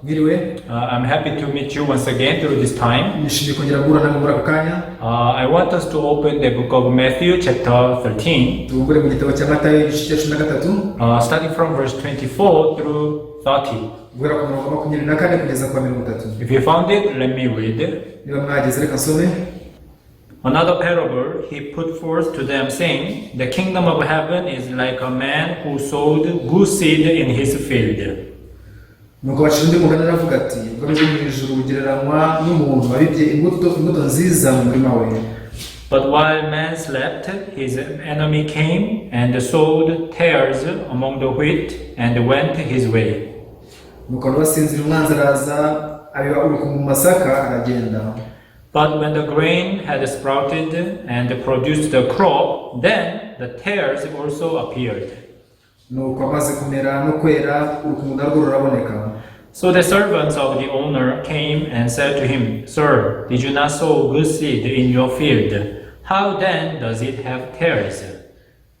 I'm happy to meet you once again through this time. I want us to open the book of Matthew chapter 13, starting from verse 24 through 30. If you found it, let me read. Another parable he put forth to them, saying, The kingdom of heaven is like a man who sowed good seed in his field. nuko bacira undi mugani aravuga ati ubwami bwo mu ijuru bugereranywa n'umuntu wabibye imbuto nziza mu murima we. But while man slept, his enemy came and sowed tares among the wheat and went his way. nuko basinzira umwanzi araza abiba urukungu mu masaka aragenda. But when the grain had sprouted and produced the crop, then the tares also appeared. nuko amaze kumera no kwera urukungu narwo ruraboneka. So the servants of the owner came and said to him, Sir, did you not sow good seed in your field? How then does it have tares?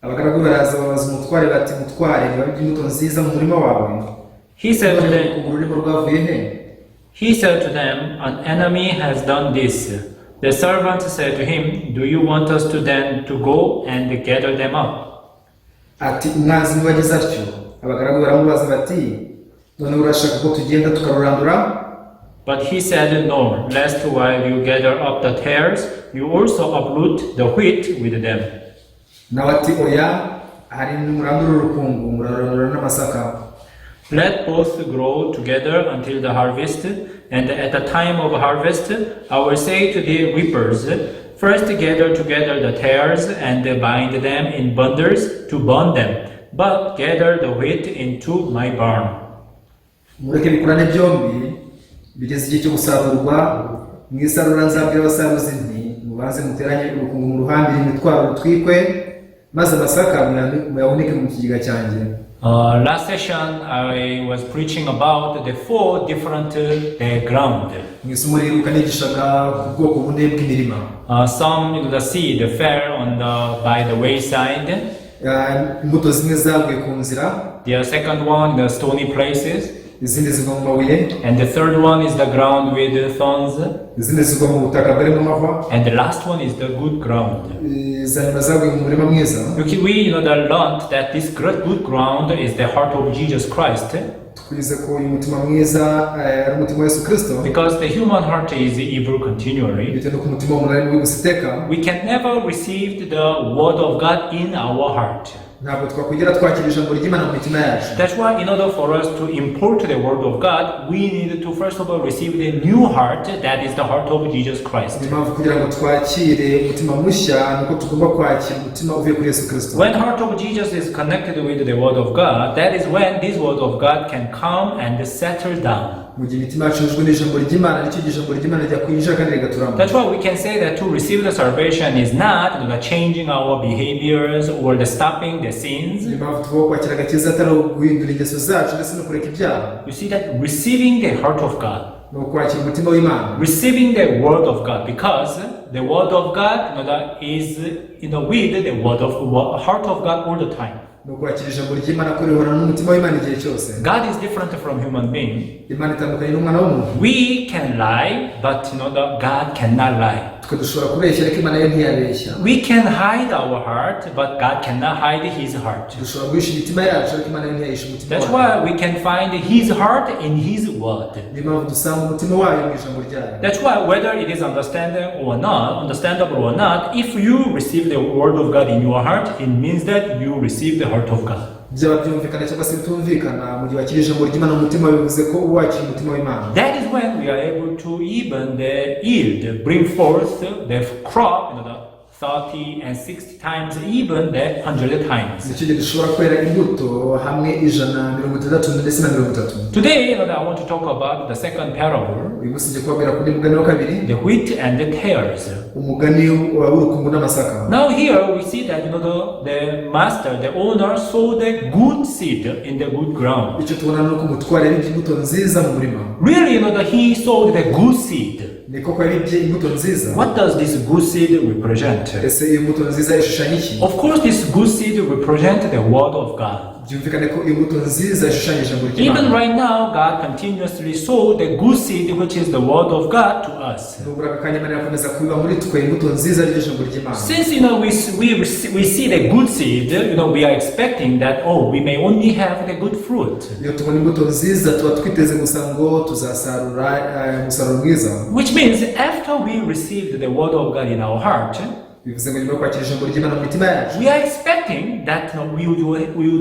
abagaragu baraza babaza umutware bati mutware wabibye imbuto nziza mu murima wawe. He said to them, ururimo rwavuye he? He said to them, An enemy has done this. The servant said to him, Do you want us to then to go and gather them up? ati umwanzi niwe wagize atyo. abagaragu baramubaza bati none urashaka ko tugenda tukarurandura? But he said, No, lest while you gather up the tares, you also uproot the wheat with them. nawe ati oya, hari n'umurandura urukungu murarandura n'amasaka. Let both grow together until the harvest, and at the time of harvest, I will say to the reapers, First gather together the tares and bind them in bundles to burn them, but gather the wheat into my barn. mureke bikurane byombi, bigeze igihe cyo gusarurwa. mu isarura nzabwira abasaruzi nti mubanze muteranye urukungu mu ruhambire imitwaro rutwikwe, maze amasaka muyahunike mu kigega cyanjye. Last session I was preaching about the 4 different ground. Some the seed fell on by the wayside. The second one, the stony places. And the third one is the ground with thorns. And the last one is the good ground. We learned that this good ground is the heart of Jesus Christ. Because the human heart is evil continually. We can never receive the word of God in our heart. That's why in order for us to import the word of God, we need to first of all receive the new heart, that is the heart of Jesus Christ. When heart of Jesus is connected with the word of God, that is when this word of God can come and settle down. That's why we can say that to receive the salvation is not the changing our behaviors or the stopping the sins. You see that receiving the heart of God, receiving the word of God, because the word of God is with the word of heart of God all the time. God is different from human being. We can lie, but God cannot lie. We can hide our heart, but God cannot hide His heart. That's why we can find His heart in His word. That's why whether it is understandable or not, if you receive the word of God in your heart, it means that you receive the heart of God. That is when we are able to even the yield, bring forth the crop, 30 and 60 times, even the 100 times. Today, I want to talk about the second parable, the wheat and the tares. Now here we see that the master, the owner, sowed the good seed in the good ground. Really, he sowed the good seed. ni koko yaribye imbuto nziza. What does this good seed represent? Ese iyo mbuto nziza ishushanya iki? Of course, this good seed represents the word of God. byumvikane ko imbuto nziza ishushanya ijambo ry'Imana. Even right now, God continuously sow the good seed, which is the word of God, to us. nubwo aka kanya Imana irakomeza kubiba muri twe imbuto nziza ry'iryo jambo ry'Imana. Since we see the good seed, we are expecting that we may only have the good fruit. iyo tubona imbuto nziza tuba twiteze gusa ngo tuzasarura umusaruro mwiza. Which means after we received the word of God in our heart, bivuze ngo nyuma yo kwakira ijambo ry'Imana mu mitima yacu, we are expecting that we would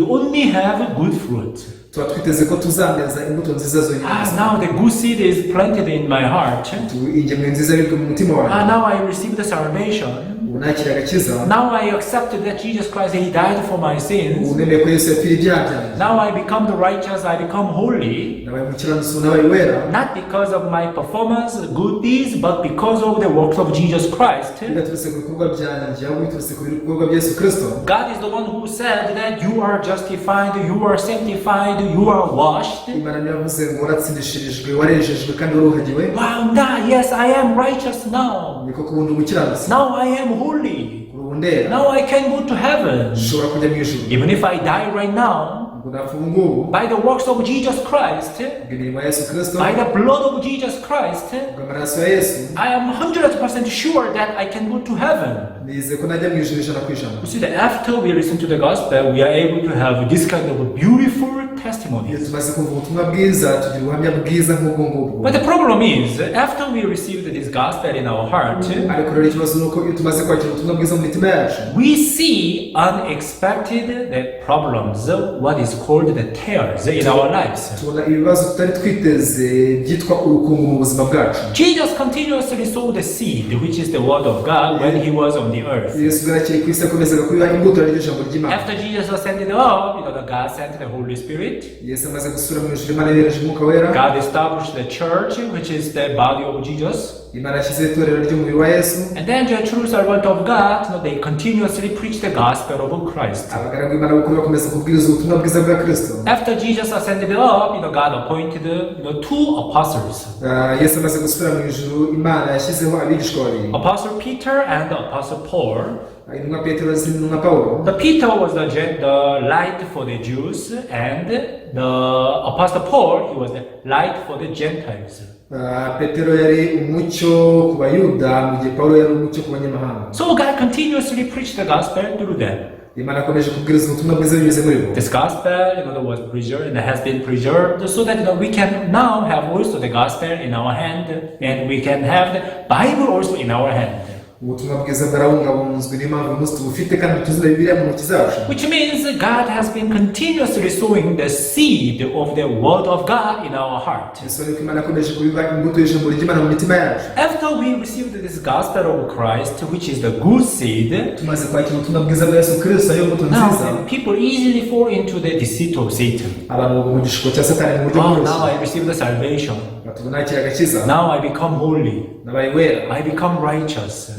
only have good fruit. tuba twiteze ko tuzameza imbuto nziza zonyine. Now the good seed is planted in my heart. ingemwe nziza yibwe mu mutima wawe. Now I received the salvation. unakira agakiza. Now I accepted that Jesus Christ, He died for my sins. unemeye ko Yesu yapfiriye ibyaha byanjye. Now I become the righteous, I become holy. nabaye umukiranutsi nabaye wera. Not because of my performance, good deeds, but because of the works of Jesus Christ. biturutse ku bikorwa byanjye ahubwo biturutse ku bikorwa bya Yesu Kristo. God is the one who said that you are justified, you are sanctified, you are washed. Imana niyo yavuze ngo waratsindishirijwe warejejwe kandi waruhagiwe. Wow, yes, I am righteous now. niko kubundi umukiranutsi. Now I am holy. urundera. Now I can go to heaven. ushobora kujya mu ijuru. Even if I die right now, by the works of Jesus Christ, by the blood of Jesus Christ, I am 100% sure that I can go to heaven. You see that after we listen to the gospel, we are able to have this kind of beautiful testimonies. But the problem is, after we received this gospel in our heart, we see unexpected problems, what is called the tears in our lives. Jesus continuously sowed the seed, which is the word of God, when He was on the earth. After Jesus ascended up, God sent the Holy Spirit. God established the church, which is the body of Jesus. And then the true servant of God, they continuously preach the gospel of Christ. After Jesus ascended up, God appointed 2 apostles. Apostle Peter and Apostle Paul. The Peter was the light for the Jews, and the Apostle Paul, he was the light for the Gentiles. So God continuously preached the gospel through them. This gospel was preserved and has been preserved so that we can now have also the gospel in our hand, and we can have the Bible also in our hand. Which means God has been continuously sowing the seed of the word of God in our heart. After we received this gospel of Christ, which is the good seed, now people easily fall into the deceit of Satan. Now I receive the salvation. Now I become holy. I become righteous.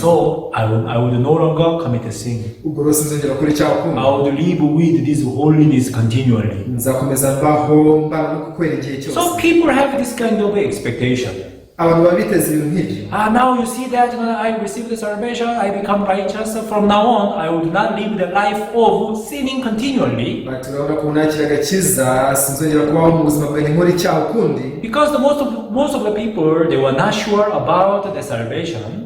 So I would no longer commit a sin. I would live with this holiness continually. So people have this kind of expectation. Now you see that when I receive the salvation, I become righteous. From now on, I would not live the life of sinning continually. Because most of the people, they were not sure about the salvation.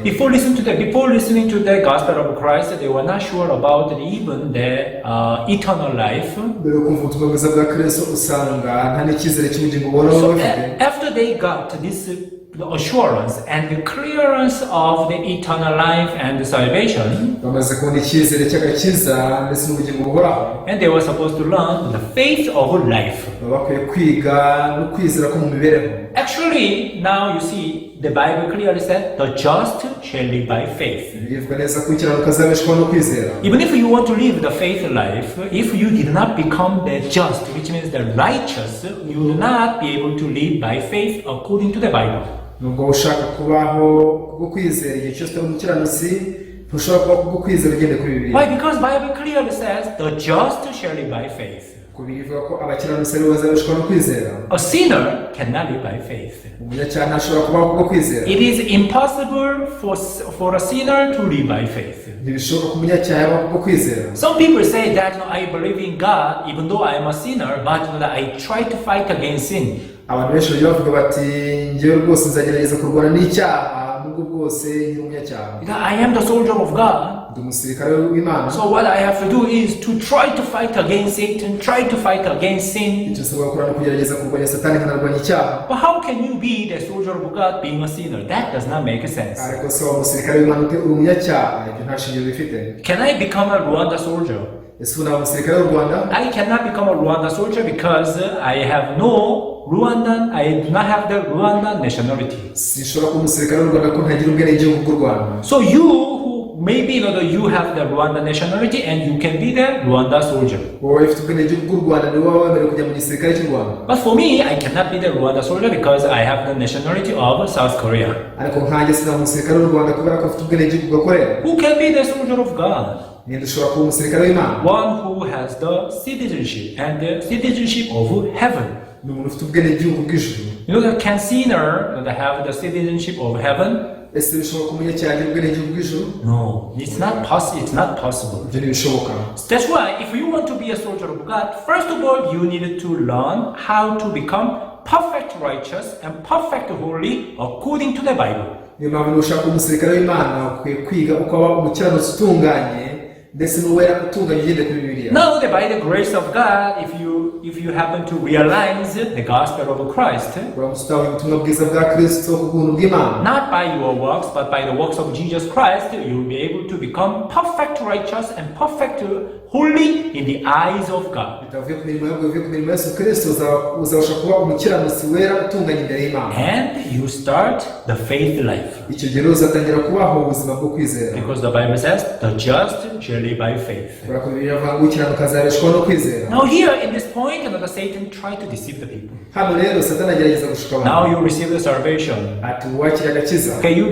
Before listening to the gospel of Christ, they were not sure about even the eternal life. So after they got this assurance and the clearance of the eternal life and the salvation, and they were supposed to learn the faith of life. Actually, now you see, the Bible clearly said, the just shall live by faith. Even if you want to live the faith life, if you did not become the just, which means the righteous, you will not be able to live by faith according to the Bible. Why? Because Bible clearly says, the just shall live by faith. bivuga ko abakiranutsi aribo bazabeshwaho no kwizera. A sinner cannot live by faith. Umunyacyaha ntashobora kubaho kubwo kwizera. It is impossible for a sinner to live by faith. Ntibishoboka ko umunyacyaha yabaho kubwo kwizera. Some people say that I believe in God even though I am a sinner, but I try to fight against sin. Abantu benshi bajya bavuga bati njyewe rwose nzagerageza kurwana n'icyaha nubwo bwose nkiri umunyacyaha. I am the soldier of God. Ndi umusirikare w'Imana. So what I have to do is to try to fight against Satan, try to fight against sin. Icyo nsabwa gukora ni kugerageza kurwanya Satani nkanarwanya icyaha. But how can you be the soldier of God being a sinner? That does not make sense. Ariko se umusirikare w'Imana uri umunyacyaha ibyo nta shingiro bifite. Can I become a Rwanda soldier? Ese ubu naba umusirikare w'u Rwanda? I cannot become a Rwanda soldier because I have no Rwandan, I do not have the Rwandan nationality. Sinshobora kuba umusirikare w'u Rwanda ko ntagira ubwenegihugu bw'u Rwanda. So you maybe you have the Rwanda nationality and you can be the Rwanda soldier. Wowe ufite ubwenegihugu bw'u Rwanda niwe wemerewe kujya mu gisirikare cy'u Rwanda. But for me, I cannot be the Rwanda soldier because I have the nationality of South Korea. Ariko nkanjye sinaba umusirikare w'u Rwanda kubera ko afite ubwenegihugu bwa Korea. Who can be the soldier of God? Ninde ushobora kuba umusirikare w'Imana? One who has the citizenship and the citizenship of heaven. Ni umuntu ufite ubwenegihugu bw'ijuru. Can sinner have the citizenship of heaven? Ese bishobora kumenya cyane ubwenegihugu bw'ijuru? No, it's not possible. It's not possible. Ibyo ntibishoboka. That's why if you want to be a soldier of God, first of all, you need to learn how to become perfect righteous and perfect holy according to the Bible. Niyo mpamvu ushaka umusirikare w'Imana ukwiye kwiga uko waba umukiranutsi utunganye ndetse n'uwera utunganye ugende kuri Bibiliya. Now, by the grace of God, if you happen to realize the gospel of Christ, uramutse ubutumwa bwiza bwa Kristo ku bw'ubuntu bw'Imana, not by your works, but by the works of Jesus Christ, you will be able to become perfect righteous and perfect holy in the eyes of God. bitavuye ku mirimo yawe, bivuye ku mirimo ya Yesu Kristo, uzabasha kuba umukiranutsi wera utunganye imbere y'Imana. And you start the faith life. Icyo gihe uzatangira kubaho ubuzima bwo kwizera. Because the Bible says, the just shall live by faith. Kubera ko Bibiliya ivuga ngo ukiranuka azabeshwaho no kwizera. Now here in this point, Satan tried to deceive the people. Hano rero Satani agerageza gushuka abantu. Now you receive the salvation. Ati wakira agakiza. Okay, you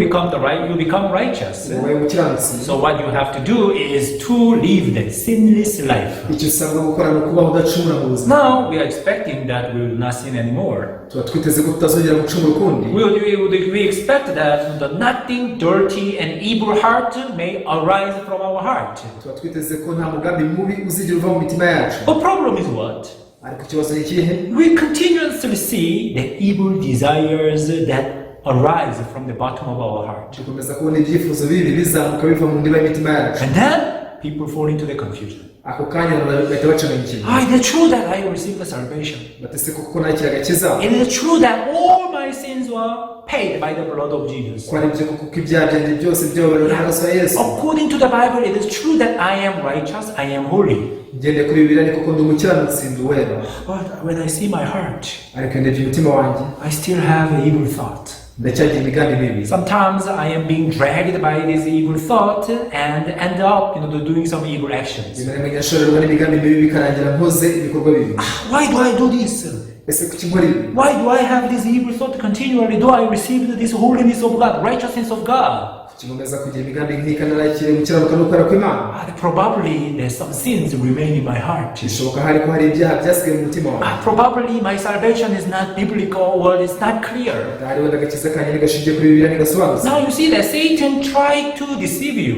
become righteous. Wowe umukiranutsi. So what you have to do is to live the sinless life. Icyo usabwa gukora ni ukubaho udacumura mu buzima. Now we are expecting that we will not sin anymore. Tuba twiteze ko tutazongera gucumura ukundi. We expect that nothing dirty and evil heart may arise from our heart. Tuba twiteze ko nta mugambi mubi uzigera uva mu mitima yacu. The problem is what? Ariko ikibazo ni ikihe? We continuously see the evil desires that arise from the bottom of our heart. Dukomeza kubona ibyifuzo bibi bizamuka biva mu ndiba y'imitima yacu. And then people fall into the confusion. Ako kanya bahita bacanganyikirwa. Is it true that I received the salvation? Batese kuko nakira agakiza. It is true that all my sins were paid by the blood of Jesus. Ko ari byo kuko ibyaha byanjye byose byababarirwa n'amaraso ya Yesu. According to the Bible, it is true that I am righteous, I am holy. Ngende kuri Bibiliya ni kuko ndi umukiranutsi ndi uwera. But when I see my heart, ariko ndebye umutima wanjye, I still have an evil thought. ndacyagira imigambi mibi. Sometimes I am being dragged by this evil thought and end up, doing some evil actions. rimwe na rimwe nshorerwa n'imigambi mibi bikarangira nkoze ibikorwa bibi. Why do I do this? Ese kuki nkora ibi? Why do I have this evil thought continually? Do I receive this holiness of God, righteousness of God? Kigomeza kugira imigambi nk'ika narakire gukiranuka no gukora kw'Imana. Probably there's some sins remain in my heart. Bishoboka hari ko hari ibyaha byasigaye mu mutima wawe. Probably my salvation is not biblical or it's not clear. Hari wenda agakiza kanjye ntigashingiye kuri Bibiliya ntigasobanutse. Now you see that Satan tried to deceive you.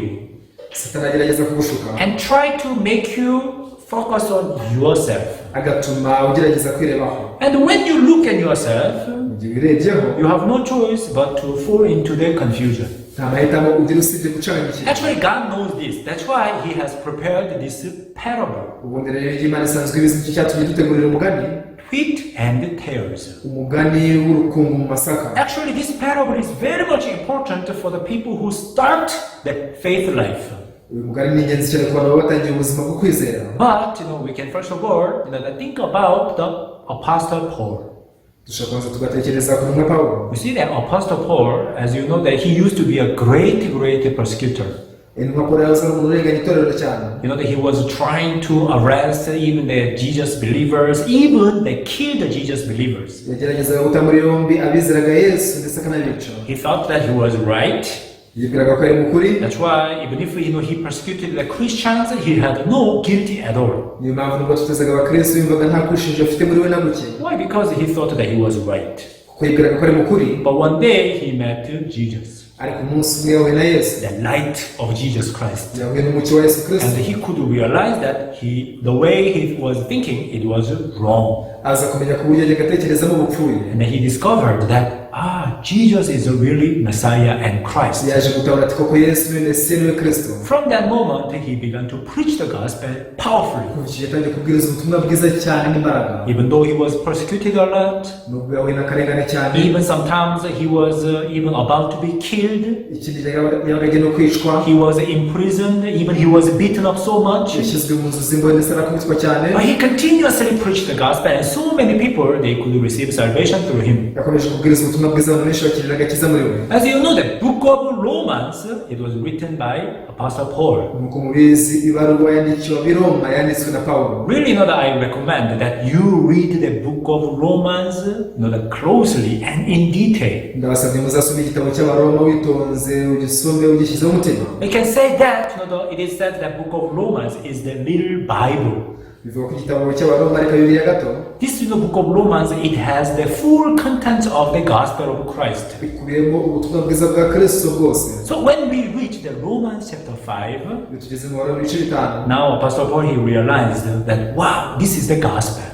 Satani agerageza kugushuka. And try to make you focus on yourself. Agatuma ugerageza kwirebaho. And when you look at yourself, mu gihe urebyeho, you have no choice but to fall into the confusion. nta mahitamo ugira usibye gucanganyikira. Actually, God knows this. That's why He has prepared this parable. Ubundi rero Imana isanzwe ibizi icyo cyatumye dutegurira umugani. Wheat and tares. Umugani w'urukungu mu masaka. Actually, this parable is very much important for the people who start the faith life. Uyu mugani ni ingenzi cyane ku bantu baba batangiye ubuzima bwo kwizera. But we can first of all, think about the Apostle Paul. Dushobora kubanza tugatekereza ku ntumwa Pawulo. You see that Apostle Paul, as you know, that he used to be a great persecutor. Intumwa Pawulo yahoze ari umuntu urenganya itorero cyane. That he was trying to arrest even the Jesus believers, even they killed the Jesus believers. Yageragezaga guta muri yombi abizeraga Yesu ndetse akanabica. He thought that he was right. yibwiraga ko ari mukuri. That's why even if he persecuted the Christians, he had no guilty at all. Niyo mpamvu nubwo tutezaga abakristo yumvaga nta kwishinja afite muri we na buke. Why? Because he thought that he was right. Kuko yibwiraga ko ari mukuri. But one day he met Jesus, Ariko umunsi umwe yahuye na Yesu. the light of Jesus Christ. Yahuye n'umucyo wa Yesu Kristo. And he could realize that the way he was thinking, it was wrong. Aza kumenya ko uburyo yajyaga atekerezamo bupfuye. And he discovered that, Jesus is really Messiah and Christ. Yaje gutabara ati koko Yesu ni Mesiya niwe Kristo. From that moment, he began to preach the gospel powerfully. Kuva icyo gihe yatangiye kubwiriza ubutumwa bwiza cyane n'imbaraga. Even though he was persecuted a lot, Nubwo yahuye n'akarengane cyane. even sometimes he was even about to be killed. Ikindi gihe yabaga agiye no kwicwa. He was imprisoned, even he was beaten up so much. Yashyizwe mu nzu z'imbohe ndetse arakubitwa cyane. But he continuously preached the gospel, and so many people, they could receive salvation through him. Yakomeje kubwiriza ubutumwa bwiza abantu benshi bakirira agakiza muri we. As you know, the book of Romans, it was written by Apostle Paul. Nuko mubizi ibaruwa yandikiwe ab'Iroma yanditswe na Pawulo. Really, I recommend that you read the book of Romans, closely and in detail. Ndabasabye muzasome igitabo cy'Abaroma witonze ugisome ugishyizeho umutima. We can say that, it is said that the book of Romans is the little Bible. Bivuga ko igitabo cy'Abaroma ariko Bibiliya gato. This book of Romans, it has the full contents of the gospel of Christ. Bikubiyemo ubutumwa bwiza bwa Kristo bwose. So when we reach the Romans chapter 5, Tugeze mu Baroma ibice 5. now Apostle Paul, he realized that, wow, this is the gospel.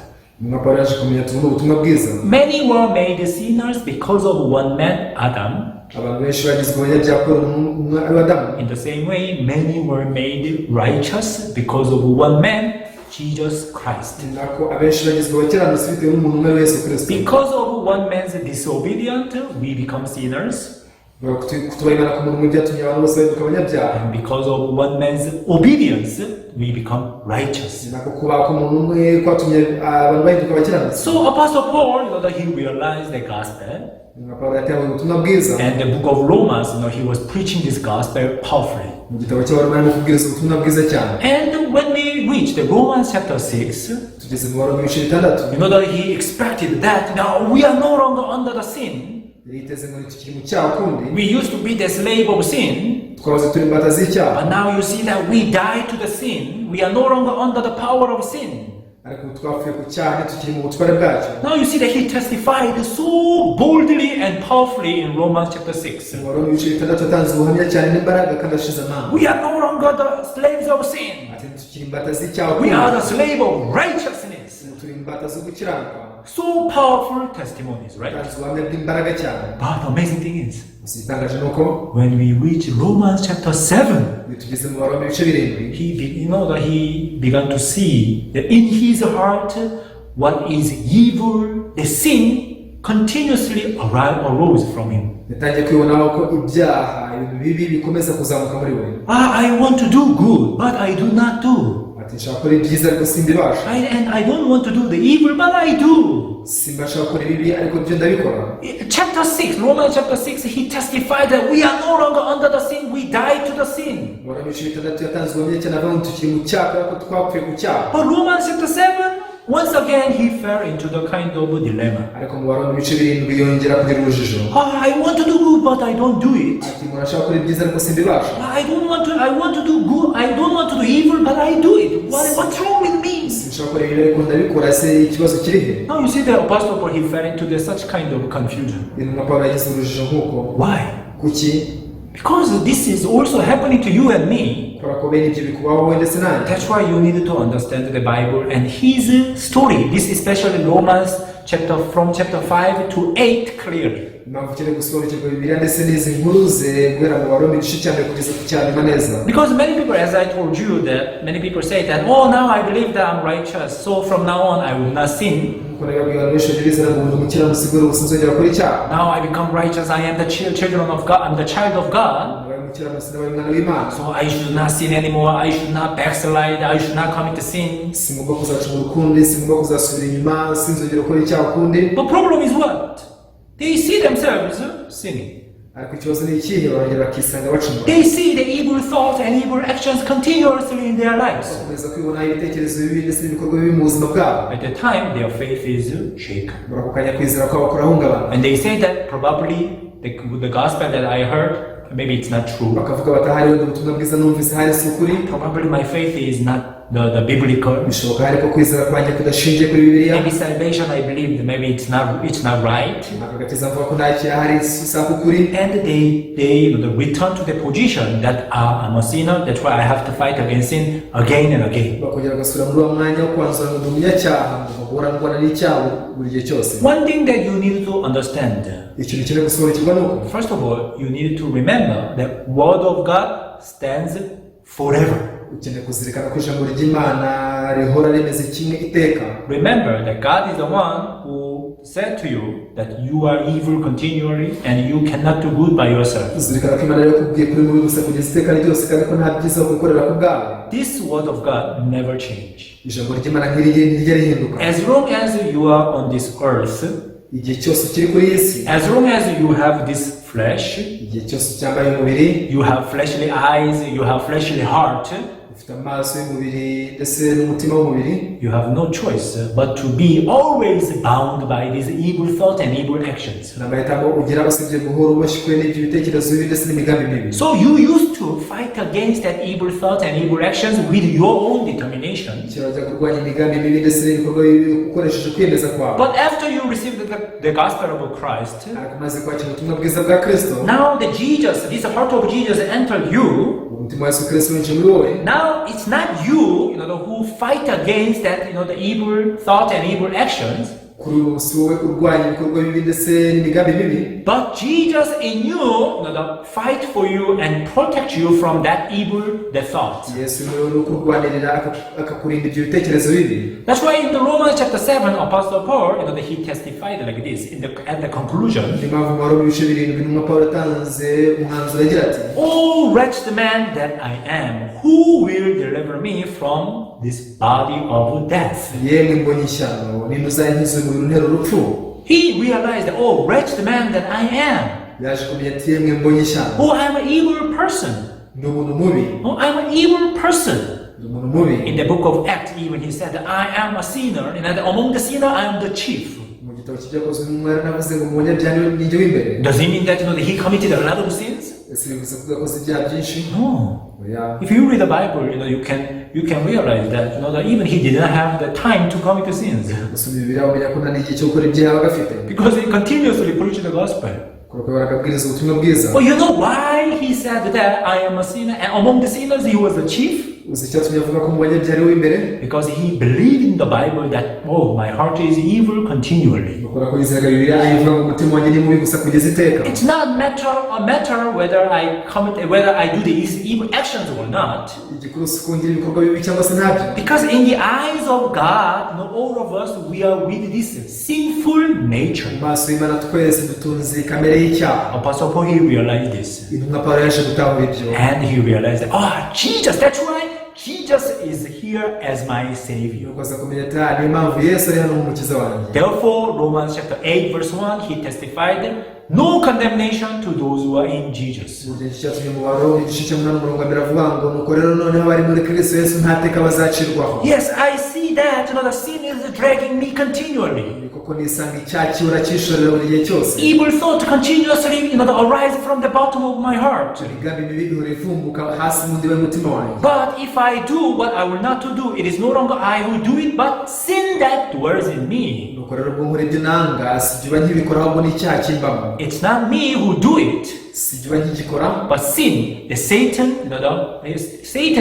Pawulo yaje kumenya tubona ubutumwa bwiza. Many were made sinners because of one man, Adam. Abantu benshi bagizwe abanyabyaha kubera Adamu. In the same way, many were made righteous because of one man, Jesus Christ. Nako abenshi bagizwe abakiranutsi bitewe n'umuntu umwe Yesu Kristo. Because of one man's disobedience, we become sinners. Kutubaimana ku muntu umwe byatumye abantu bose bahinduka abanyabyaha. And because of one man's obedience, we become righteous. Nako kubaha k'umuntu umwe kwatumye abantu bahinduka abakiranutsi. So Apostle Paul, that he realized the gospel. Pawulo yatewe ubutumwa bwiza. And the book of Romans, he was preaching this gospel powerfully. Mu gitabo cy'Abaroma arimo kubwiriza ubutumwa bwiza cyane. And when we reach the Romans chapter 6, Tugeze mu Baroma ibice 6. that he expected that now we are no longer under the sin. Yiteze ngo tukiri mu cyaha kundi. We used to be the slave of sin. Twahoze turi imbata z'icyaha. But now you see that we died to the sin. We are no longer under the power of sin. Ariko twapfuye ku cyaha tukiri mu butware bwacyo. Now you see that he testified so boldly and powerfully in Romans chapter 6. Mu Baroma ibice 6 atanze ubuhamya cyane n'imbaraga kandi ashize amanga. We are no longer the slaves of sin. Ati tukiri imbata z'icyaha We kundi. are the slave of righteousness. Turi imbata zo gukiranuka. So powerful testimonies, right? Atanze ubuhamya bw'imbaraga cyane. But the amazing thing is, Igitangaje ni uko when we reach Romans chapter 7, tugeze mu Baroma ibice 7. he began to see that in his heart what is evil, the sin continuously arose from him. Yatangiye kwibonaho ko ibyaha ibintu bibi bikomeza kuzamuka muri we. I want to do good, but I do not do. Ati nshaka gukora ibyiza ariko simbibasha. And I don't want to do the evil, but I do. Simbasha gukora ibibi ariko byo ndabikora. Chapter 6, Romans chapter 6, he testified that we are no longer under the sin, we died to the sin. Baroma ibice 6 yatanze ubuhamya cyane avuga ngo tukiri mu cyaha ariko twapfuye ku cyaha. But Romans chapter 7, once again he fell into the kind of dilemma. Ariko mu Baroma ibice 7 yongera kugira urujijo. I want to do good, but I don't do it. Ati murashaka gukora ibyiza ariko simbibasha. I want to do good, I don't want to do evil, but I do it. What's wrong with me? Sinshaka gukora ibibi ariko ndabikora, se ikibazo kiri he? Now you see the Apostle Paul, he fell into such kind of confusion. Intumwa Pawulo yagize urujijo nk'uko. Why? Kuki? Because this is also happening to you and me. Kubera ko bene ibyo bikubaho wowe ndetse nanjye. That's why you need to understand the Bible and his story. This especially Romans from chapter 5 to 8 clearly. Impamvu ukeneye gusobanukirwa Bibiliya ndetse n'izi nkuru ze guhera mu Baroma igice cya mbere kugeza ku cya nyuma neza. Because many people, as I told you, that many people say that, oh, now I believe that I'm righteous, so from now on I will not sin. Now I become righteous, I am the children of God, I'm the child of God. So I should not sin anymore, I should not backslide, I should not commit sin. The problem is what? They see themselves sinning. They see the evil thoughts and evil actions continuously in their lives. At the time, their faith is shaken. And they say that probably the gospel that I heard, maybe it's not true. bakavuga batahari wenda ubutumwa bwiza numvise hari si ukuri. Probably my faith is not the biblical. bishoboka ariko kwizera kwanjye kudashingiye kuri Bibiliya. Maybe salvation I believe maybe it's not right. Agakiza mvuga ko nta cyahari si ukuri. And they return to the position that I'm a sinner. That's why I have to fight against sin again and again. bakongera gasura muri uwo mwanya wo kwanzura ngo umunyacyaha ngo guhora n'icyaha buri gihe cyose. One thing that you need to understand. ikintu kiri gusobanukirwa nuko. First of all, you need to remember that word of God stands forever. ukeneye kuzirikana ko ijambo ry'Imana rihora rimeze kimwe iteka. Remember that God is the one who said to you that you are evil continually and you cannot do good by yourself. uzirikana ko Imana yakubwiye kuri mubi gusa kugeza iteka ryose kandi ko nta byiza gukorera ku bwawe. This word of God never change. ijambo ry'Imana ntirijya rihinduka. As long as you are on this earth, igihe cyose kiri kuri iyi si, as long as you have this flesh, igihe cyose cyambaye umubiri, you have fleshly eyes, you have fleshly heart, ufite amaso y'umubiri ndetse n'umutima w'umubiri, you have no choice but to be always bound by these evil thoughts and evil actions. n'amahitamo ugira usibye guhora ubashywe n'ibyo bitekerezo bibi ndetse n'imigambi mibi. So you used to fight against that evil thoughts and evil actions with your own determination. kirajya kurwanya imigambi mibi ndetse n'ibikorwa bibi ukoresheje kwiyemeza kwawe. But after you received the gospel of Christ, ariko umaze kwakira ubutumwa bwiza bwa Kristo, now this heart of Jesus entered you. umutima wa Yesu Kristo winjiye muri wowe. Now it's not you, who fight against that, the evil thought and evil actions. kuri ubu si wowe urwanya ibikorwa bibi ndetse n'imigambi mibi. But Jesus in you, fight for you and protect you from that evil, the thought. Yesu niwe uri kurwanirira akakurinda ibyo bitekerezo bibi. That's why in the Romans chapter 7, Apostle Paul, he testified like this at the conclusion. Ni mpamvu mu Baroma ibice 7 intumwa Pawulo yatanze umwanzuro agira ati, "Oh wretched man that I am, who will deliver me from this body of death?" yemwe mbonye ishyano ninde uzankiza umubiri untera urupfu. He realized, "Oh wretched man that I am, yaje kumenya ati yemwe mbonye ishyano, oh I'm an evil person, ni umuntu mubi, oh I'm an evil person." ni umuntu mubi. In the book of Acts, even he said, "I am a sinner, and among the sinners I am the chief." mu gitabo cy'ibyakozwe n'umwari navuze ngo umunyabyaha ni njye w'imbere. Does it mean that he committed a lot of sins? ese bivuze ko yakoze ibyaha byinshi? No. oya. If you read the Bible, you can realize that that even he did not have the time to commit sins, gusoma Bibiliya umenya ko nta n'igihe cyo gukora ibyaha aba agafite, because he continuously preached the gospel. kuko barakabwiriza ubutumwa bwiza. But you know why he said that I am a sinner, and among the sinners he was the chief? uzi icyatumye avuga ko mu banyabyaha ari we w'imbere? Because he believed in the Bible that, oh, my heart is evil continually. ukora ko yizeraga Bibiliya ayivuga ngo umutima wanjye ni mubi gusa kugeza iteka. It's not a matter whether I do these evil actions or not. igikuru si kongera ibikorwa bibi cyangwa se ntabyo. Because in the eyes of God, all of us, we are with this sinful nature. mu maso y'Imana twese dutunze kamere y'icyaha. Apostle Paul, he realized this. intumwa Pawulo yaje gutahura ibyo. And he realized that, Jesus, that's why Jesus is here as my Savior. nuko aza kumenya ati niyo mpamvu Yesu ari hano nk'umukiza wanjye. Therefore, Romans chapter 8 verse 1, he testified, no condemnation to those who are in Jesus. Burya cyatumye mu Baroma igice cy'umunani umurongo wa mbere avuga ngo nuko rero noneho bari muri Kristo Yesu nta teka bazacirwaho. Yes, I see that, the sin is dragging me continually. koko nisanga icyaha kibura cyishorera buri gihe cyose. Evil thought continuously, arise from the bottom of my heart. imigambi mibi ihora ivumbuka hasi mu ndiba y'umutima wanjye. But if I do what I will not to do, it is no longer I who do it, but sin that dwells in me. nuko rero ubwo nkora ibyo nanga sijya nkibikora ahubwo ni icyaha kimbamo. It's not me who do it, sijya nkigikora, but sin. Satan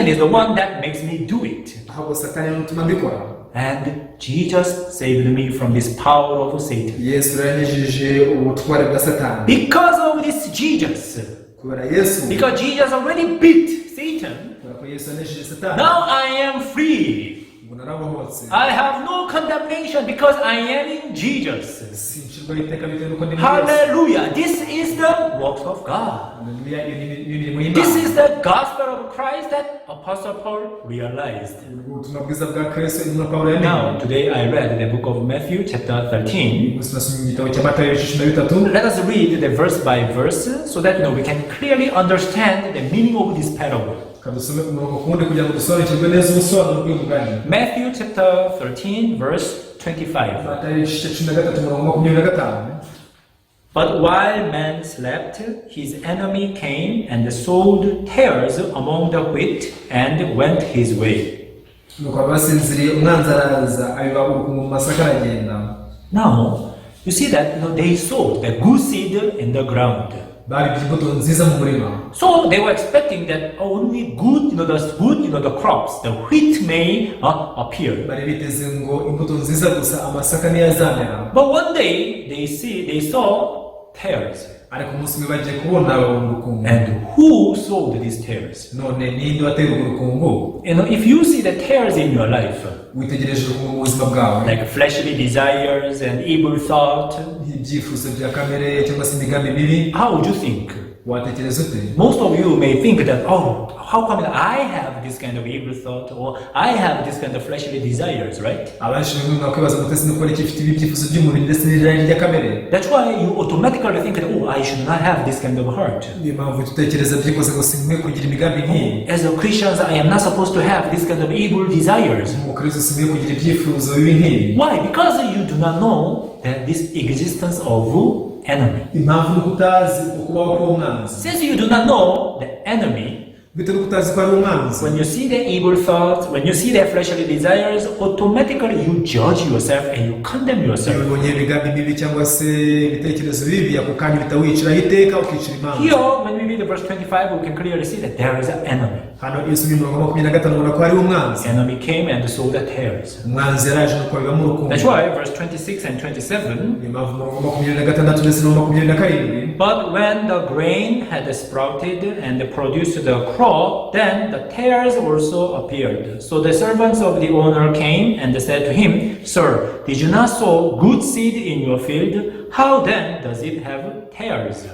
is the one that makes me do it. ahubwo Satani ni utuma mbikora. And Jesus saved me from this power of Satan. Yesu yanyujije ubutware bwa Satani. Because of this Jesus. kubera Yesu. Because Jesus already beat Satan. kubera ko Yesu yanyujije Satani. Now I am free. ngo narabohotse. I have no condemnation because I am in Jesus. sinshirwaho iteka bitewe n'uko ndi muri Yesu. Hallelujah. This is the works of God. Haleluya, iyo ni imirimo y'Imana. This is the gospel of Christ that Apostle Paul realized. ubutumwa bwiza bwa Kristo intumwa Pawulo yamenye. Now, today I read the book of Matthew chapter 13. gusa nasomye igitabo cya Matayo 13. Let us read the verse by verse so that we can clearly understand the meaning of this parable. kadusome ku murongo kundi kugira ngo dusobanukirwe neza ubusobanuro bw'uyu mugani. Matthew chapter 13 verse 25. Matayo 13 umurongo 25. But while man slept, his enemy came and sowed tares among the wheat and went his way. nuko abasinziriye umwanzi araza abiba urukungu mu masaka aragenda. Now, you see that they sowed the good seed in the ground. babibye imbuto nziza mu murima. So they were expecting that only good, the crops, the wheat may appear. bari biteze ngo imbuto nziza gusa amasaka niyo azamera. But one day they saw tares. ariko umunsi umwe bagiye kubona urukungu. And who sowed these tares? none ninde wateye urwo rukungu? If you see the tares in your life, witegereje urukungu mu buzima bwawe, like fleshly desires and evil thought, ibyifuzo bya kamere cyangwa se imigambi mibi, how would you think? watekereza ute? Most of you may think that, oh, how come I have this kind of evil thought, or I have this kind of fleshly desires, right? abenshi mwakwibaza mutese nuko ari ifite ibyifuzo by'umubiri ndetse n'irari rya kamere. That's why you automatically think that, oh, I should not have this kind of heart. niyo mpamvu tutekereza byikoze ngo sinkwiye kugira imigambi nk'iyi. As a Christian, I am not supposed to have this kind of evil desires. umukristo sinkwiye kugira ibyifuzo bibi nk'ibi. Why? Because you do not know that this existence of enemy. impamvu ni utazi ukubaho k'umwanzi. Since you do not know the enemy, bitewe n'uko utazi ko ari umwanzi, when you see the evil thoughts, when you see the fleshly desires, automatically you judge yourself and you condemn iyo yourself. ubonye imigambi mibi cyangwa se ibitekerezo bibi ako kanya uhita wiciraho iteka ukicira imanza. Here, when we read the verse 25, we can clearly see that there is an enemy. hano iyo usomye umurongo wa 25 ubona ko hari umwanzi. The enemy came and sowed the tares. umwanzi yaraje nuko abibamo urukungu. That's why verse 26 and 27. niyo mpamvu umurongo wa 26 ndetse n'uwa 27. But when the grain had sprouted and produced the crop, then the tares also appeared. So the servants of the owner came and said to him, Sir, did you not sow good seed in your field? How then does it have tares?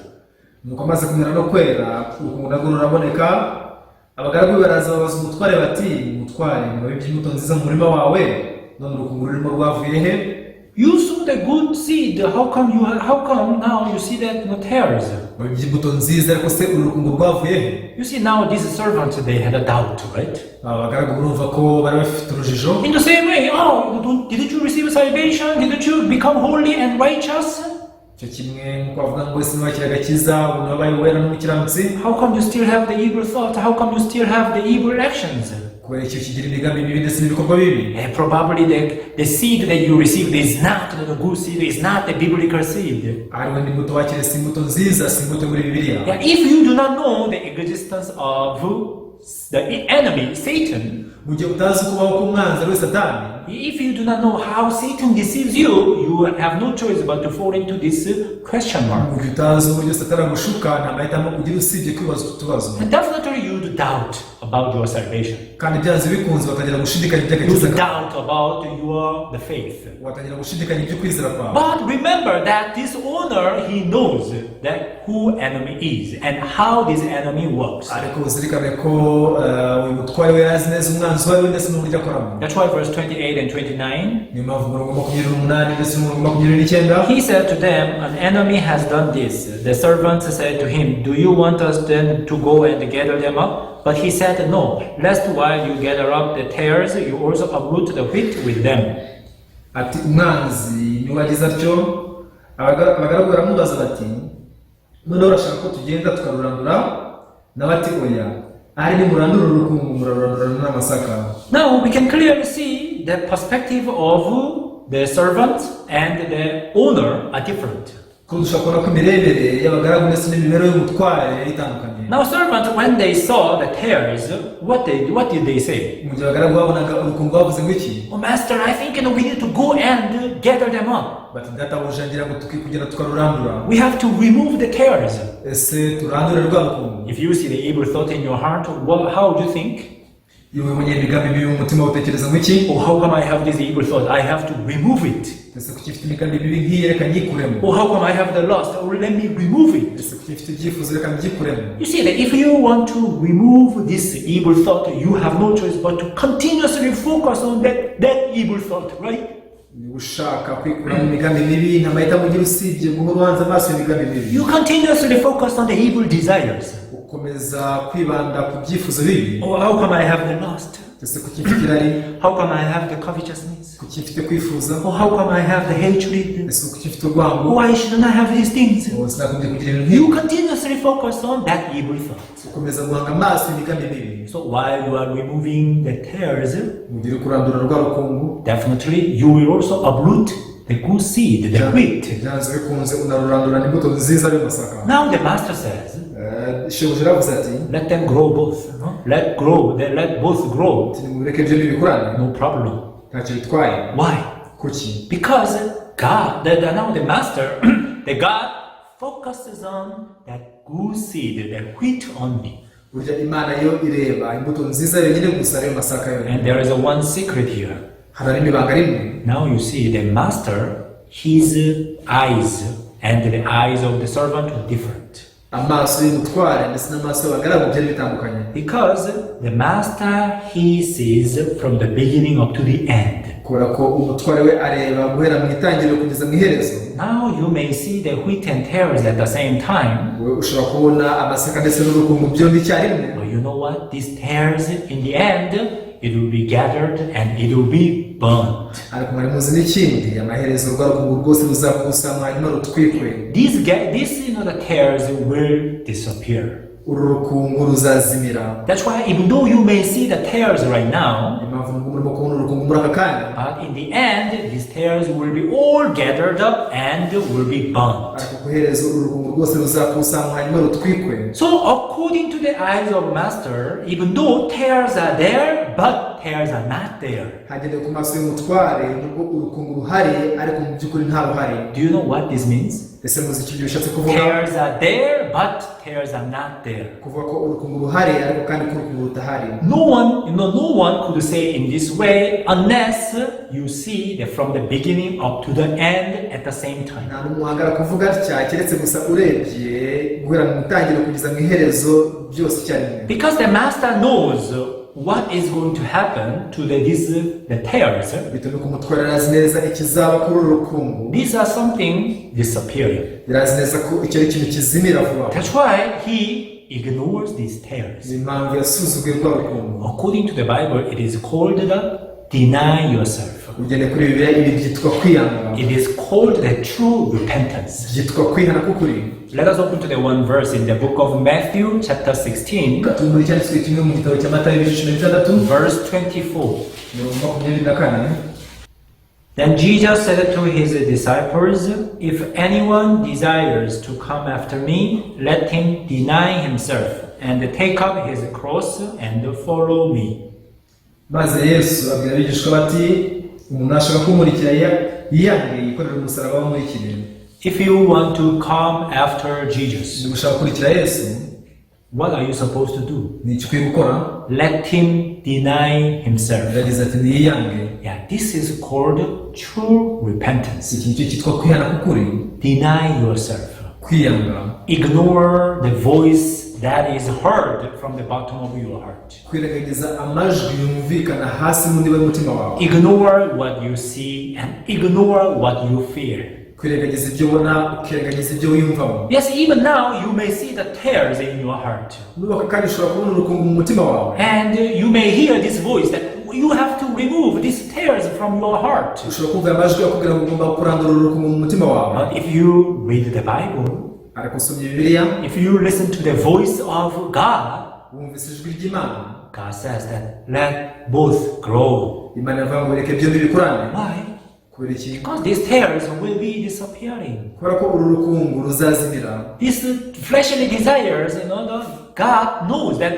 nuko amaze kumera no kwera urukungu narwo ruraboneka. abagaragu baraza babaza umutware bati, umutware wabibye imbuto nziza mu murima wawe, none urukungu rurimo rwavuye he? You sow the good seed. How come now you see that no tares? wabibye imbuto nziza ariko se urukungu rwavuye he? You see now these servants, they had a doubt, right? abagaragu urumva ko bari bafite urujijo. In the same way, didn't you receive salvation? Didn't you become holy and righteous? cyo kimwe nk'uko bavuga ngo ese ntiwakira agakiza ubu wabaye uwera n'umukiranutsi. How come you still have the evil thoughts? How come you still have the evil actions? kubera icyo kigira imigambi mibi ndetse n'ibikorwa bibi. Probably the seed that you received is not the good seed, is not the biblical seed. ariwe ni imbuto wakira, si imbuto nziza, si imbuto muri bibiliya. If you do not know the existence of the enemy, Satan, mu gihe utazi kubaho k'umwanzi ari we Satani, if you do not know how Satan deceives you, you have no choice but to fall into this question mark. mu gihe utazi uburyo Satani agushuka nta mahitamo ugira usibye kwibaza utu tubazo. And definitely you would doubt about your salvation. kandi byanze bikunze bakagira gushidikanya You iby'agakiza would kawe, doubt about the faith. wakagira gushidikanya iby'ukwizera kwawe. But remember that this owner, he knows that who enemy is and how this enemy works. ariko uzirikane ko uyu mutware we yazi neza umwanzi wawe ndetse n'uburyo akoramo. That's why verse 28 and 29, niyo mpamvu umurongo wa 28 ndetse n'umurongo wa 29, he said to them, an enemy has done this. The servants said to him, do you want us then to go and gather them up? But he said, no, lest while you gather up the tares, you also uproot the wheat with them. ati umwanzi niwe wagize atyo. abagaragu baramubaza bati, noneho urashaka ko tugenda tukarurandura? nawe ati oya, ahari nimurandura urukungu murarurandura n'amasaka. Now we can clearly see the perspective of the servant and the owner are different. ko dushobora kubona ko imirebere y'abagaragu ndetse n'imibereho y'umutware yari itandukanye. Now servants, when they saw the tares, what did they say? mu gihe abagaragu babonaga urukungu bavuze ngo iki? Oh master, I think we need to go and gather them up. bati databuja ngira ngo tukwiye kugenda tukarurandura. We have to remove the tares. ese turandure rwa rukungu? If you see the evil thought in your heart, how do you think? iyo ubonye imigambi mibi mu mutima utekereza ngo iki? Oh, how come I have this evil thought? I have to remove it. ese kuki mfite imigambi mibi nk'iyi reka nyikuremo? Oh, how come I have the lust? Oh, let me remove it. ese kuki mfite ibyifuzo reka mbyikuremo? You see that if you want to remove this evil thought, you have no choice but to continuously focus on that evil thought, right? niba ushaka kwikuramo imigambi mibi nta mahitamo ugira usibye guhora uhanze amaso imigambi mibi. You continuously focus on the evil desires. ukomeza kwibanda ku byifuzo bibi. Oh, how come I have the lust? ese kuki mfite irari? How come I have the covetousness? kuki mfite kwifuza Oh, how come I have the hatred? ese kuki mfite urwango Why shouldn't I have these things? sinagombye kugira ibintu You nk'ibi continuously focus on that evil thoughts. ukomeza guhanga amaso imigambi mibi So while you are removing the tares, mugiye kurandura rwa rukungu definitely you will also uproot the good seed, the wheat. byanze bikunze unarurandurana imbuto nziza y'amasaka Now the master says, shebuja aravuze ati let them grow both. No? Let both grow. nimureke ibyo bibikurane No problem. ntacyo bitwaye Why? kuki Because God, now the master, the God focuses on that good seed, the wheat only. burya imana yo ireba imbuto nziza yonyine gusa ariyo masaka And yonyine there is a one secret here. harimo ibanga rimwe Now you see the master, his eyes and the eyes of the servant are different. amaso y'umutware ndetse n'amaso y'abagaragu byari bitandukanye Because the master, he sees from the beginning up to the end. kubera ko umutware we areba guhera mu itangiriro kugeza mu iherezo Now you may see the wheat and tares at the same time. we ushobora kubona amasaka ndetse n'urukungu byombi icyarimwe But you know what? These tares, in the end, it will be gathered and it will be burnt. ariko mwari muzi n'ikindi amaherezo rwa rukungu rwose ruzakusanywa hanyuma rutwikwe These the tares will disappear. uru rukungu ruzazimira That's why even though you may see the tares right now, impamvu nubwo murimo kubona urukungu muri aka kanya but in the end, these tares will be all gathered up and will be burnt. ariko ku iherezo uru rukungu rwose ruzakusanywa hanyuma rutwikwe So according to the eyes of master, even though tares are there, but tares are not there. hagendewe ku maso y'umutware nubwo urukungu ruhari ariko mu by'ukuri nta ruhari Do you know what this means? ese muzi icyo bishatse kuvuga Tares are there, but tares are not there. kuvuga ko urukungu ruhari ariko kandi ko urukungu rudahari No one could say in this way unless you see from the beginning up to the end at the same time. nta n'umwe uhangara kuvuga atya keretse gusa urebye guhera mu itangiriro kugeza mu iherezo byose icyarimwe Because the master knows what is going to happen to the tares. bitewe n'uko umutware arazi neza ikizaba kuri uru rukungu These are something disappearing. yarazi neza ko icyo ari ikintu kizimira vuba That's why he ignores these tares. ni impamvu yasuzuguye rwa rukungu According to the Bible, it is called deny yourself. ugende kuri bibiliya ibi byitwa kwiyanga It is called the true repentance. byitwa kwihana k'ukuri Let us open to the one verse in the book of Matthew, chapter 16, muri cyanditswe kimwe mu gitabo cya matayo 16 verse 24. mirongo 24. Then Jesus said to his disciples, If anyone desires to come after me, let him deny himself and take up his cross and follow me. maze yesu abwira abigishwa bati umuntu ashaka kumurikira yiyange yikorera umusaraba wamurikire If you want to come after Jesus, niba ushaka gukurikira yesu what are you supposed to do? ni iki ukwiye gukora Let him deny himself. yagize ati niyiyange Yeah, this is called true repentance. iki nicyo cyitwa kwihana k'ukuri Deny yourself. kwiyanga Ignore the voice that is heard from the bottom of your heart. kwirengagiza amajwi yumvikana hasi mu ndiba y'umutima wawe Ignore what you see and ignore what you fear. kwirengagiza ibyo ubona ukirengagiza ibyo wiyumvamo Yes, even now you may see the tears in your heart. nubaka kandi ushobora kubona urukungu mu mutima wawe And you may hear this voice that you have to remove these tears from your heart. ushobora kumva amajwi akubwira ngo ugomba kurandura urukungu mu mutima wawe But if you read the Bible, ariko usomye bibiliya if you listen to the voice of God, wumvise ijwi ry'imana God says that let both grow. imana iravuga ngo reka byombi bikurane Why? kubera iki Because these tears will be disappearing. kubera ko uru rukungu ruzazimira These fleshly desires, God knows that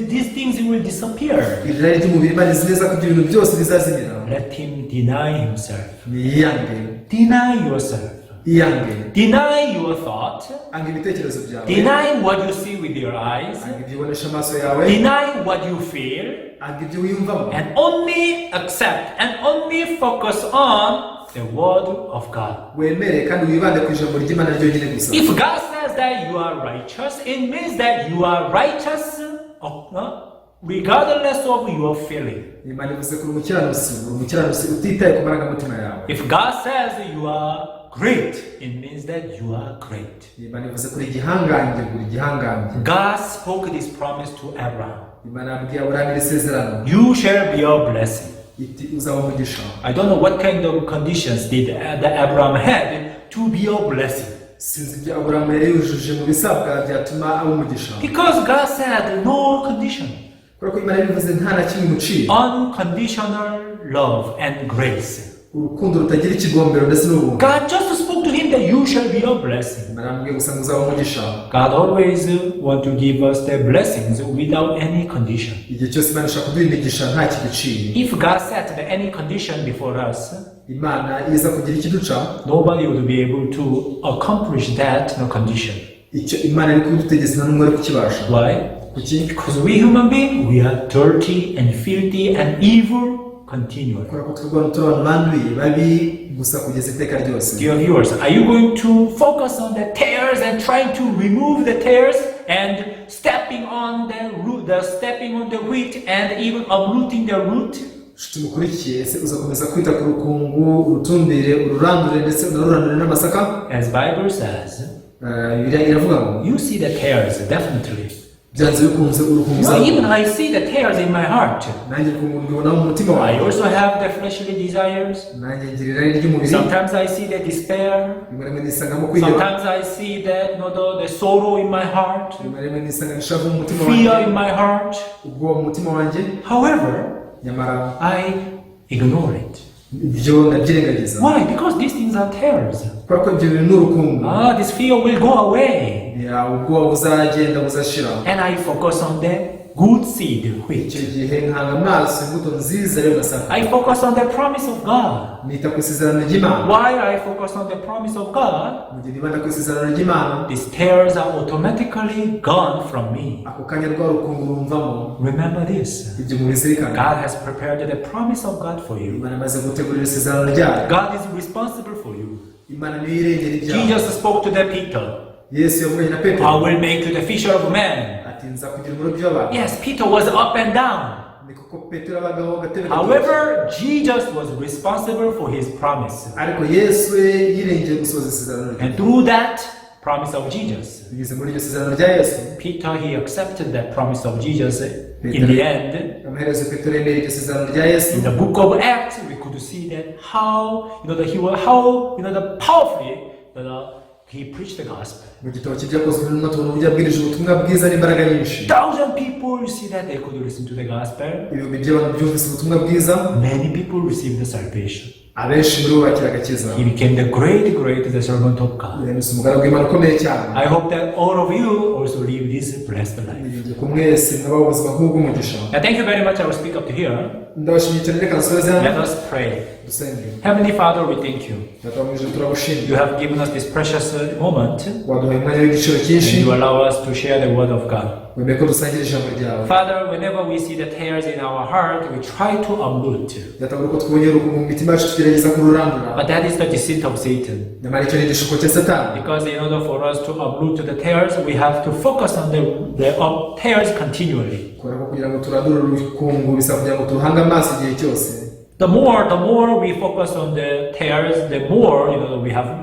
these things will disappear. irari ry'umubiri imana izi neza ko ibyo bintu byose bizazimira Let him deny himself. niyiyange Deny yourself. iyange Deny your thought. anga ibitekerezo byawe Deny what you see with your eyes. anga ibyo ubonesha amaso yawe Deny what you feel. anga ibyo wiyumvamo And only accept and only focus on the word of God. wemere kandi wibande ku ijambo ry'imana ryonyine gusa If God says that you are righteous, it means that you are righteous regardless of your feeling. imana ivuze ko uri umukiranutsi utitaye ku marangamutima yawe If God says you are great, it means that you are great. imana ivuze ko uri igihangange uri igihangange God spoke this promise to Abraham. imana yabwiye aburahamu iri sezerano You shall be a blessing. iti uzaba umugisha. I don't know what kind of conditions did that Abraham had to be a blessing. Sinzi ibyo Aburahamu yari yujuje mu bisabwa byatuma aba umugisha. Because God said no condition. Kubera ko Imana yabivuze nta na kimwe imuciye. Unconditional love and grace. Urukundo rutagira ikigombero ndetse n'ubuntu. God just spoke to him that you shall be a blessing. Imana yamubwiye gusa ngo uzaba umugisha. God always want to give us the blessings without any condition. Igihe cyose Imana ishaka kuduha imigisha nta kiguciye. If God set any condition before us, Imana iza kugira ikiduca, nobody would be able to accomplish that no condition. icyo Imana iri kudutegeza nta n'umwe ari kukibasha. Why? Kuki? Because we human beings, we are dirty and filthy and evil continually. Kubera ko twebwe turi abantu banduye babi gusa kugeza iteka ryose. Dear viewers, are you going to focus on the tares and trying to remove the tares and stepping on the root, stepping on the wheat and even uprooting the root? Nshuti mukurikiye, ese uzakomeza kwita ku rukungu, urutumbire, ururandure ndetse unarurandure n'amasaka? As Bible says, Bibiliya iravuga ngo you see the tares definitely. byanze bikunze urukungu No, uzarukungu. even I see the tares in my heart. Nanjye urukungu mbibona mu mutima I wawe. also have the fleshly desires. Nanjye ngira irari ry'umubiri. Sometimes I see the despair. Rimwe rimwe nisangamo kwiheba. Sometimes I see the sorrow in my heart, Rimwe rimwe nisanga ishavu mu mutima fear wanjye. in my heart. Ubwoba mu mutima wanjye. However, Nyamara I ignore it. ibyo ndabyirengagiza. Why? Because these things are tares. Kubera ko ibyo bintu ni urukungu. This fear will go away. Ubwoba buzagenda buzashira. And I focus on the good seed, Icyo which gihe nkanga amaso imbuto nziza rero nasaka. I focus on the promise of God. Nita ku isezerano ry'Imana. Why I focus on the promise of God? Mu gihe nibanda ku isezerano ry'Imana, These tares are automatically gone from me. ako kanya rwa rukungu rumvamo. Remember this. Ibyo mubizirikana. God has prepared the promise of God for you. Imana imaze gutegurira isezerano ryayo. God is responsible for you. Imana niyo irengera ibyawe. Jesus spoke to the Peter. Yesu yavuganye na I Petero will make you the fisher of men. ati nza kugira umurobyi w'abantu. Yes, Peter was up and down. Ni koko Petero abagaho gatebe. However, Jesus was responsible for his promise. ariko Yesu we yirengeye gusohoza isezerano rye. And through that promise of Jesus, Binyuze muri iryo sezerano rya Yesu, Peter, he accepted that promise of Jesus in the end. amaherezo Petero yemeye iryo sezerano rya Yesu. In the book of Acts, we could see that how, the powerfully, he preached the gospel. Mu gitabo cy'ibyakozwe n'intumwa tubona uburyo abwirije ubutumwa bwiza n'imbaraga nyinshi. 1,000 people, you see that they could listen to the gospel. Ibihumbi by'abantu byumvise ubutumwa bwiza, Many people received the salvation. abenshi muri bo bakira agakiza. He became the great the servant of God. Yemeza umugaragu w'Imana ukomeye cyane. I hope that all of you also live this blessed life. Niringiye ko mwese mwaba ubuzima nk'ubw'umugisha. Now, thank you very much. I will speak up to here. Ndabashimiye cyane, reka nsoze hano. Let us pray. Dusenge. Heavenly Father, we thank you. Data mu ijuru turagushimira. You have given us this precious moment, Waduhaye umwanya w'igiciro and cyinshi. you allow us to share the word of God. Wemeye ko dusangira ijambo ryawe. Father, whenever we see the tares in our heart, we try to uproot. Data buri uko twongera urukungu mu mitima yacu tugerageza kururandura. But that is the deceit of Satan. Nyamara icyo ni igishuko cya Satani. Because in order for us to uproot the tares, we have to focus on the tares continually. Kubera ko kugira ngo turandure urukungu bisaba kugira ngo turuhange amaso igihe cyose. The more we focus on the tares, the more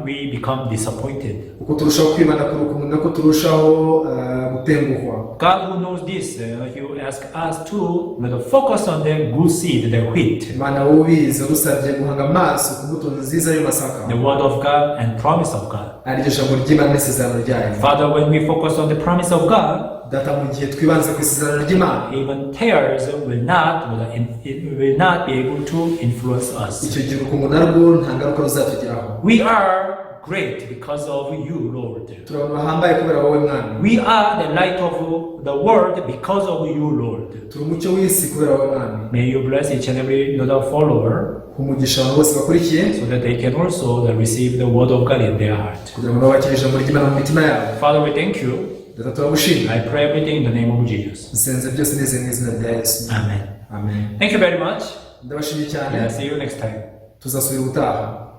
we become disappointed. Uko turushaho kwibanda ku rukungu nako turushaho gutenguhwa. God, who knows this, He will ask us to focus on the good seed, the wheat, Imana wowe ubizi, udusabye guhanga amaso ku mbuto nziza y'amasaka. the word of God and promise of God. Ari ryo jambo ry'Imana n'isezerano ryayo. Father, when we focus on the promise of God, Data mu gihe twibanze ku isezerano ry'Imana, even tares will not be able to influence us. icyo gihe urukungu narwo nta ngaruka ruzatugeraho. We are great because of you, Lord. Turi abantu bahambaye kubera wowe Mwami. We are the light of the world because of you, Lord. Turi umucyo w'isi kubera wowe Mwami. May you bless each and every follower, Umugisha abantu bose bakurikiye, so that they can also receive the word of God in their heart. kugira ngo babakire ijambo ry'Imana mu mitima yabo. Father, we thank you. Data turagushimira. I pray everything in the name of Jesus. Nsenze byose neze mu izina rya Yesu. Amen. Amen. Thank you very much. Ndabashimiye cyane. See you next time. Tuzasubira ubutaha.